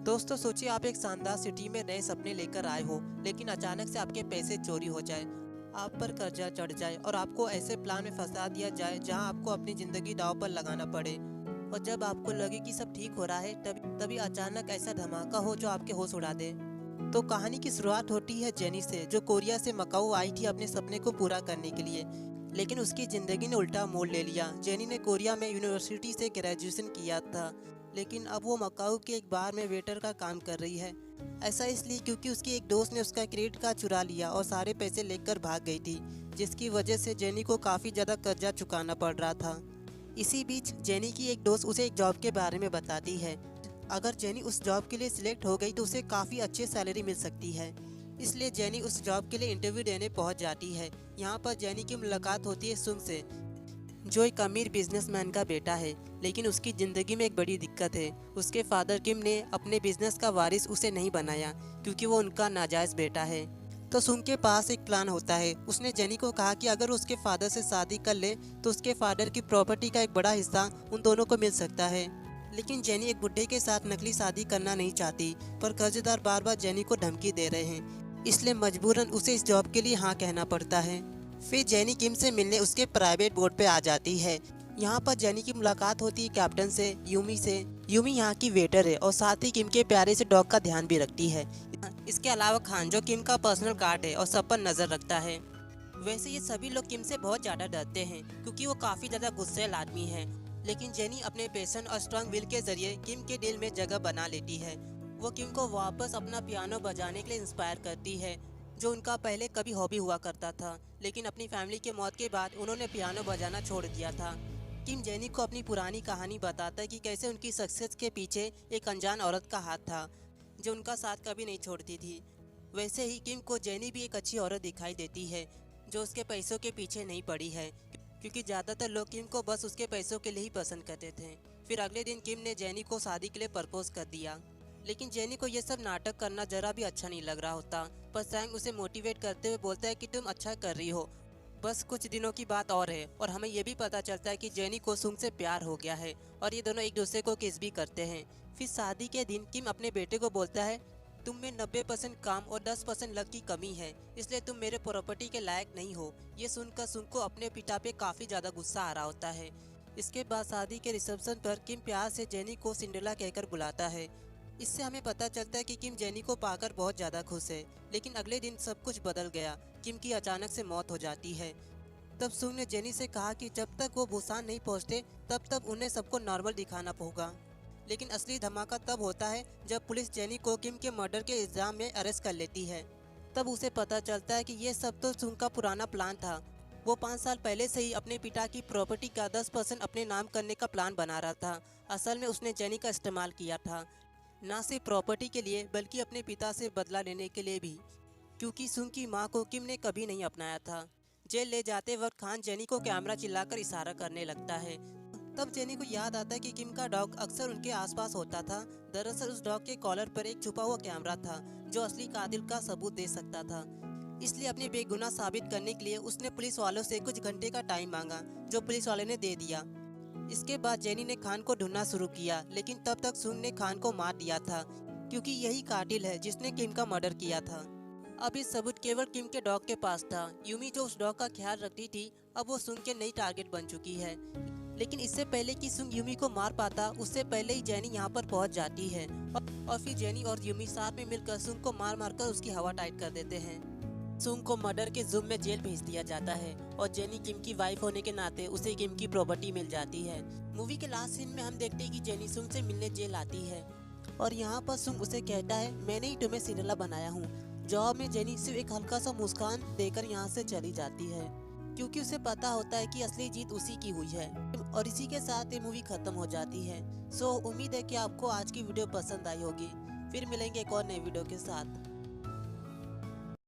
दोस्तों सोचिए आप एक शानदार सिटी में नए सपने लेकर आए हो, लेकिन अचानक से आपके पैसे चोरी हो जाए, आप पर कर्जा चढ़ जाए और आपको ऐसे प्लान में फंसा दिया जाए जहां आपको अपनी जिंदगी दांव पर लगाना पड़े। और जब आपको लगे कि सब ठीक हो रहा है, तभी तभी अचानक ऐसा धमाका हो जो आपके होश उड़ा दे। तो कहानी की शुरुआत होती है जेनी से, जो कोरिया से मकाऊ आई थी अपने सपने को पूरा करने के लिए। लेकिन उसकी ज़िंदगी ने उल्टा मोड़ ले लिया। जेनी ने कोरिया में यूनिवर्सिटी से ग्रेजुएशन किया था, लेकिन अब वो मकाऊ के एक बार में वेटर का काम कर रही है। ऐसा इसलिए क्योंकि उसकी एक दोस्त ने उसका क्रेडिट कार्ड चुरा लिया और सारे पैसे लेकर भाग गई थी, जिसकी वजह से जेनी को काफ़ी ज़्यादा कर्जा चुकाना पड़ रहा था। इसी बीच जेनी की एक दोस्त उसे एक जॉब के बारे में बताती है। अगर जेनी उस जॉब के लिए सिलेक्ट हो गई तो उसे काफ़ी अच्छी सैलरी मिल सकती है। इसलिए जेनी उस जॉब के लिए इंटरव्यू देने पहुंच जाती है। यहाँ पर जेनी की मुलाकात होती है सुंग से, जो एक अमीर बिजनेसमैन का बेटा है। लेकिन उसकी ज़िंदगी में एक बड़ी दिक्कत है। उसके फादर किम ने अपने बिजनेस का वारिस उसे नहीं बनाया, क्योंकि वो उनका नाजायज़ बेटा है। तो सुंग के पास एक प्लान होता है। उसने जेनी को कहा कि अगर उसके फादर से शादी कर ले तो उसके फादर की प्रॉपर्टी का एक बड़ा हिस्सा उन दोनों को मिल सकता है। लेकिन जेनी एक बुड्ढे के साथ नकली शादी करना नहीं चाहती, पर कर्जदार बार बार जेनी को धमकी दे रहे हैं, इसलिए मजबूरन उसे इस जॉब के लिए हाँ कहना पड़ता है। फिर जेनी किम से मिलने उसके प्राइवेट बोट पे आ जाती है। यहाँ पर जेनी की मुलाकात होती है कैप्टन से, यूमी से। यूमी यहाँ की वेटर है और साथ ही किम के प्यारे से डॉग का ध्यान भी रखती है। इसके अलावा खान, जो किम का पर्सनल गार्ड है और सब पर नज़र रखता है। वैसे ये सभी लोग किम से बहुत ज़्यादा डरते हैं, क्योंकि वो काफ़ी ज़्यादा गुस्सैल आदमी है। लेकिन जेनी अपने पैशन और स्ट्रांग विल के जरिए किम के दिल में जगह बना लेती है। वो किम को वापस अपना पियानो बजाने के लिए इंस्पायर करती है, जो उनका पहले कभी हॉबी हुआ करता था। लेकिन अपनी फैमिली के मौत के बाद उन्होंने पियानो बजाना छोड़ दिया था। किम जेनी को अपनी पुरानी कहानी बताता है कि कैसे उनकी सक्सेस के पीछे एक अनजान औरत का हाथ था, जो उनका साथ कभी नहीं छोड़ती थी। वैसे ही किम को जेनी भी एक अच्छी औरत दिखाई देती है, जो उसके पैसों के पीछे नहीं पड़ी है, क्योंकि ज़्यादातर लोग किम को बस उसके पैसों के लिए ही पसंद करते थे। फिर अगले दिन किम ने जेनी को शादी के लिए प्रपोज कर दिया। लेकिन जेनी को यह सब नाटक करना जरा भी अच्छा नहीं लग रहा होता, पर सैंग उसे मोटिवेट करते हुए बोलता है कि तुम अच्छा कर रही हो, बस कुछ दिनों की बात और है। और हमें यह भी पता चलता है कि जेनी को सुंग से प्यार हो गया है और ये दोनों एक दूसरे को किस भी करते हैं। फिर शादी के दिन किम अपने बेटे को बोलता है, तुम में 90% काम और 10% लक की कमी है, इसलिए तुम मेरे प्रॉपर्टी के लायक नहीं हो। ये सुनकर सुंग को अपने पिता पे काफ़ी ज़्यादा गुस्सा आ रहा होता है। इसके बाद शादी के रिसेप्शन पर किम प्यार से जेनी को सिंड्रेला कहकर बुलाता है। इससे हमें पता चलता है कि किम जेनी को पाकर बहुत ज़्यादा खुश है। लेकिन अगले दिन सब कुछ बदल गया। किम की अचानक से मौत हो जाती है। तब सुंग ने जेनी से कहा कि जब तक वो बुसान नहीं पहुंचते तब तक उन्हें सबको नॉर्मल दिखाना होगा। लेकिन असली धमाका तब होता है जब पुलिस जेनी को किम के मर्डर के इल्ज़ाम में अरेस्ट कर लेती है। तब उसे पता चलता है कि ये सब तो सुंग का पुराना प्लान था। वो 5 साल पहले से ही अपने पिता की प्रॉपर्टी का 10% अपने नाम करने का प्लान बना रहा था। असल में उसने जेनी का इस्तेमाल किया था, ना सिर्फ प्रॉपर्टी के लिए बल्कि अपने पिता से बदला लेने के लिए भी, क्योंकि सुंग की मां को किम ने कभी नहीं अपनाया था। जेल ले जाते वक्त खान जेनी को कैमरा चिल्लाकर इशारा करने लगता है। तब जेनी को याद आता है कि किम का डॉग अक्सर उनके आसपास होता था। दरअसल उस डॉग के कॉलर पर एक छुपा हुआ कैमरा था, जो असली कातिल का सबूत दे सकता था। इसलिए अपने बेगुनाह साबित करने के लिए उसने पुलिस वालों से कुछ घंटे का टाइम मांगा, जो पुलिस वाले ने दे दिया। इसके बाद जेनी ने खान को ढूंढना शुरू किया, लेकिन तब तक सुंग ने खान को मार दिया था, क्योंकि यही कातिल है जिसने किम का मर्डर किया था। अब ये सबूत केवल किम के डॉग के पास था। यूमी, जो उस डॉग का ख्याल रखती थी, अब वो सुंग के नई टारगेट बन चुकी है। लेकिन इससे पहले कि सुंग यूमी को मार पाता, उससे पहले ही जेनी यहाँ पर पहुँच जाती है और फिर जेनी और यूमी साथ में मिलकर सुंग को मार मार कर उसकी हवा टाइट कर देते हैं। सुंग को मर्डर के जुर्म में जेल भेज दिया जाता है और जेनी किम की वाइफ होने के नाते उसे किम की प्रॉपर्टी मिल जाती है। मूवी के लास्ट सीन में हम देखते हैं कि जेनी सुंग से मिलने जेल आती है और यहाँ पर सुंग उसे कहता है, मैंने ही तुम्हें सिंड्रेला बनाया हूँ। जवाब में जेनी सिर्फ एक हल्का सा मुस्कान देकर यहाँ से चली जाती है, क्योंकि उसे पता होता है कि असली जीत उसी की हुई है। और इसी के साथ ये मूवी खत्म हो जाती है। सो उम्मीद है कि आपको आज की वीडियो पसंद आई होगी। फिर मिलेंगे एक और नए वीडियो के साथ।